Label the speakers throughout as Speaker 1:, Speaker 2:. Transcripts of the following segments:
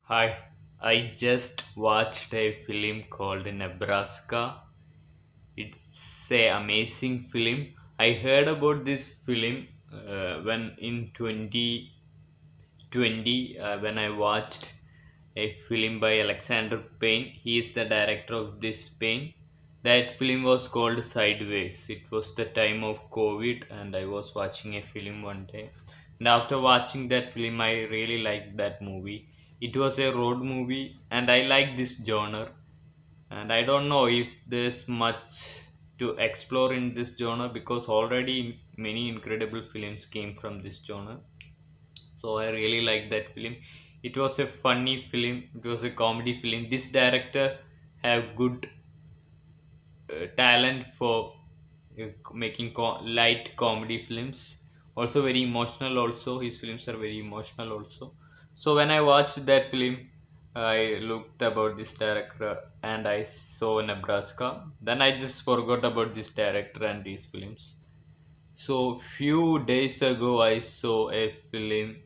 Speaker 1: Hi, I just watched a film called Nebraska. It's a amazing film. I heard about this film when in 2020 when I watched a film by Alexander Payne. He is the director of this Payne. That film was called Sideways. It was the time of COVID and I was watching a film one day. And after watching that film, I really liked that movie. It was a road movie and I like this genre. And I don't know if there's much to explore in this genre because already many incredible films came from this genre. So I really liked that film. It was a funny film. It was a comedy film. This director have good talent for making light comedy films. Also very emotional. Also his films are very emotional. Also. So when I watched that film, I looked about this director and I saw Nebraska. Then I just forgot about this director and these films. So few days ago, I saw a film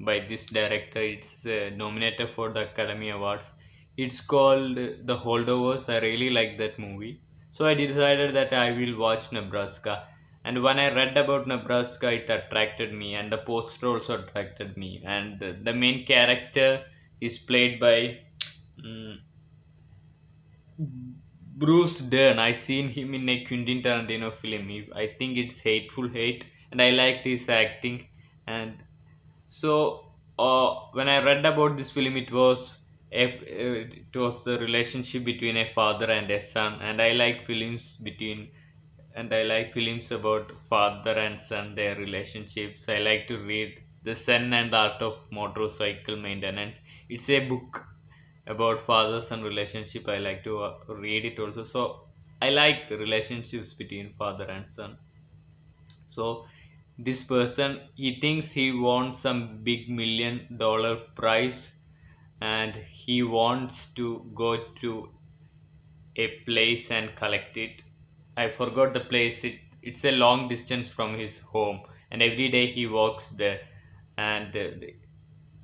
Speaker 1: by this director. It's nominated for the Academy Awards. It's called The Holdovers. I really like that movie. So I decided that I will watch Nebraska. And when I read about Nebraska, it attracted me, and the poster also attracted me. And the main character is played by mm, Bruce Dern. I seen him in a Quentin Tarantino film. I think it's Hateful Hate, and I liked his acting. And so when I read about this film, it was the relationship between a father and a son, and I like films about father and son, their relationships. I like to read The Son and the Art of Motorcycle Maintenance. It's a book about father son relationship. I like to read it also. So I like the relationships between father and son. So this person, he thinks he wants some big $1 million prize and he wants to go to a place and collect it. I forgot the place. It's a long distance from his home, and every day he walks there. And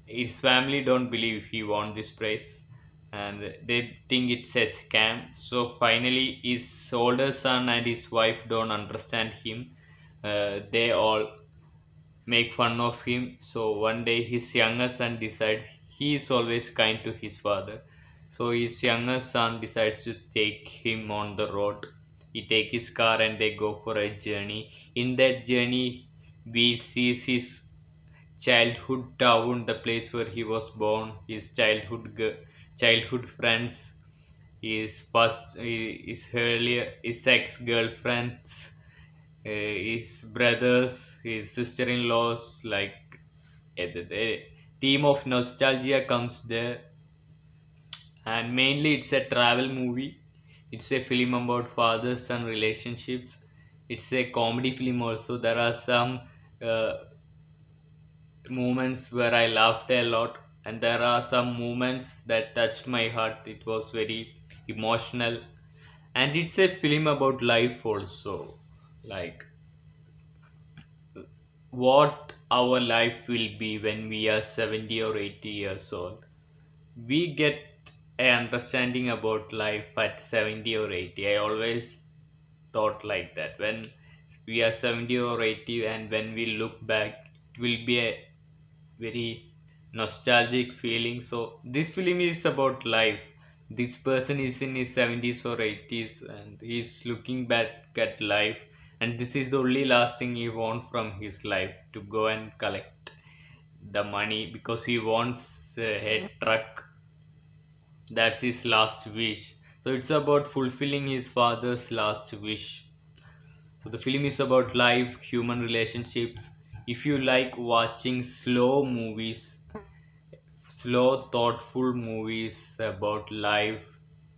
Speaker 1: his family don't believe he won this prize, and they think it's a scam. So finally, his older son and his wife don't understand him. They all make fun of him. So one day his younger son decides he is always kind to his father. So his younger son decides to take him on the road. He take his car and they go for a journey. In that journey, we sees his childhood town, the place where he was born, his childhood friends, his earlier his ex girlfriends, his brothers, his sister-in-laws, like the theme of nostalgia comes there, and mainly it's a travel movie. It's a film about father-son relationships. It's a comedy film also. There are some uh, moments where I laughed a lot, and there are some moments that touched my heart. It was very emotional, and it's a film about life also, like what our life will be when we are 70 or 80 years old. We get an understanding about life at 70 or 80. I always thought like that. When we are 70 or 80 and when we look back, it will be a very nostalgic feeling. So this film is about life. This person is in his 70s or 80s and he's looking back at life, and this is the only last thing he wants from his life, to go and collect the money because he wants a truck. That's his last wish. So it's about fulfilling his father's last wish. So the film is about life, human relationships. If you like watching slow, thoughtful movies about life,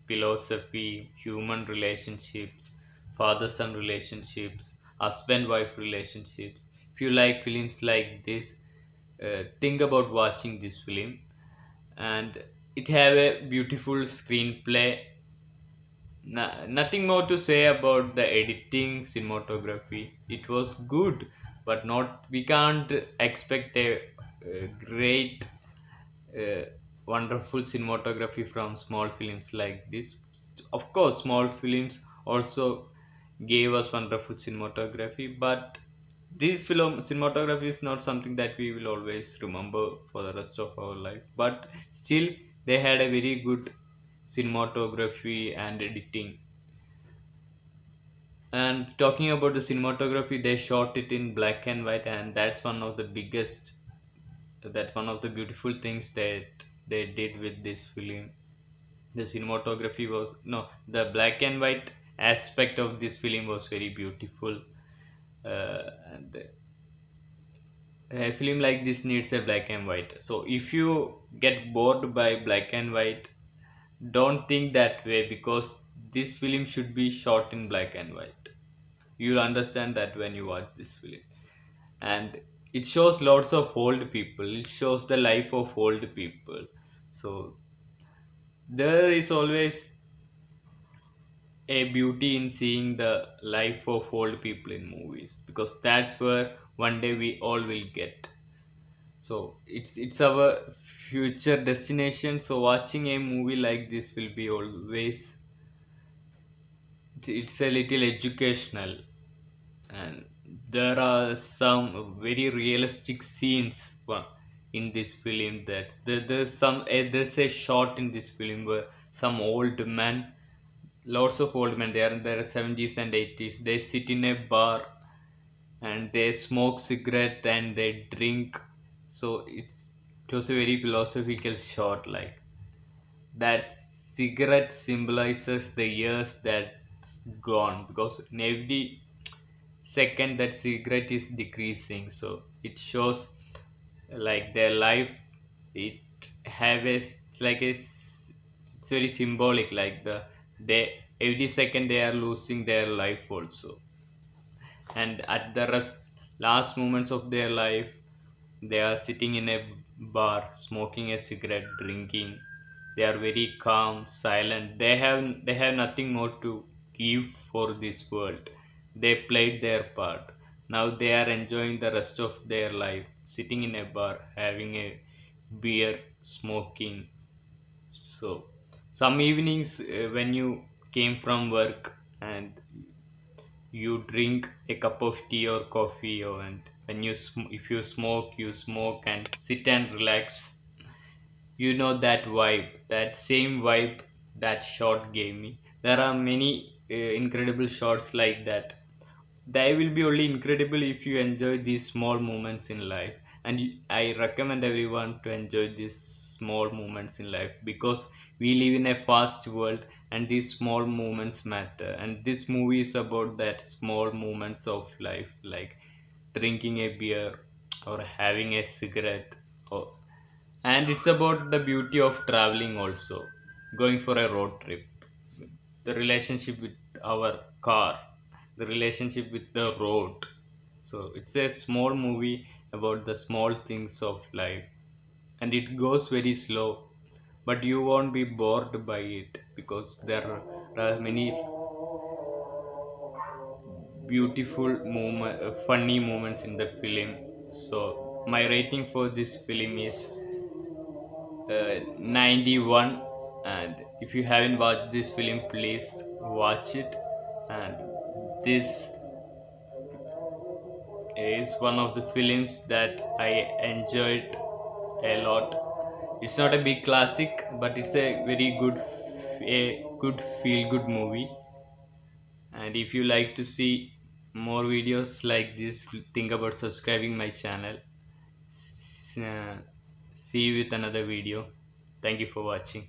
Speaker 1: philosophy, human relationships, father son relationships, husband wife relationships. If you like films like this, think about watching this film. And it have a beautiful screenplay. Nothing more to say about the editing, cinematography. It was good, but not. We can't expect a great uh, wonderful cinematography from small films like this. Of course, small films also gave us wonderful cinematography, but this film cinematography is not something that we will always remember for the rest of our life. But still, they had a very good cinematography and editing. And talking about the cinematography, they shot it in black and white, and that's one of the beautiful things that they did with this film. The cinematography was no, the black and white aspect of this film was very beautiful. And a film like this needs a black and white. So if you get bored by black and white, don't think that way, because this film should be shot in black and white. You'll understand that when you watch this film. And it shows lots of old people, it shows the life of old people. So there is always a beauty in seeing the life of old people in movies, because that's where one day we all will get. So it's our future destination. So watching a movie like this will be always, it's a little educational. And there are some very realistic scenes in this film, that there's a shot in this film where some old man, lots of old men, they are in their 70s and 80s, they sit in a bar and they smoke cigarette and they drink. So it was a very philosophical shot, like that cigarette symbolizes the years that's gone, because in every second that cigarette is decreasing. So it shows like their life, it have a, it's like it's very symbolic, like they every second they are losing their life also. And at the last moments of their life, they are sitting in a bar smoking a cigarette, drinking. They are very calm, silent. They have nothing more to give for this world. They played their part. Now they are enjoying the rest of their life, sitting in a bar, having a beer, smoking. So some evenings, when you came from work and you drink a cup of tea or coffee, or and when if you smoke, you smoke and sit and relax. You know that vibe, that same vibe that shot gave me. There are many incredible shots like that. They will be only incredible if you enjoy these small moments in life. And I recommend everyone to enjoy these small moments in life, because we live in a fast world and these small moments matter. And this movie is about that small moments of life, like drinking a beer or having a cigarette, or and it's about the beauty of traveling also, going for a road trip, the relationship with our car, the relationship with the road. So it's a small movie about the small things of life, and it goes very slow, but you won't be bored by it, because there are many beautiful funny moments in the film. So my rating for this film is 91. And if you haven't watched this film, please watch it. And this is one of the films that I enjoyed a lot. It's not a big classic, but it's a very good feel good movie. And if you like to see more videos like this, think about subscribing my channel. S- uh, See you with another video. Thank you for watching.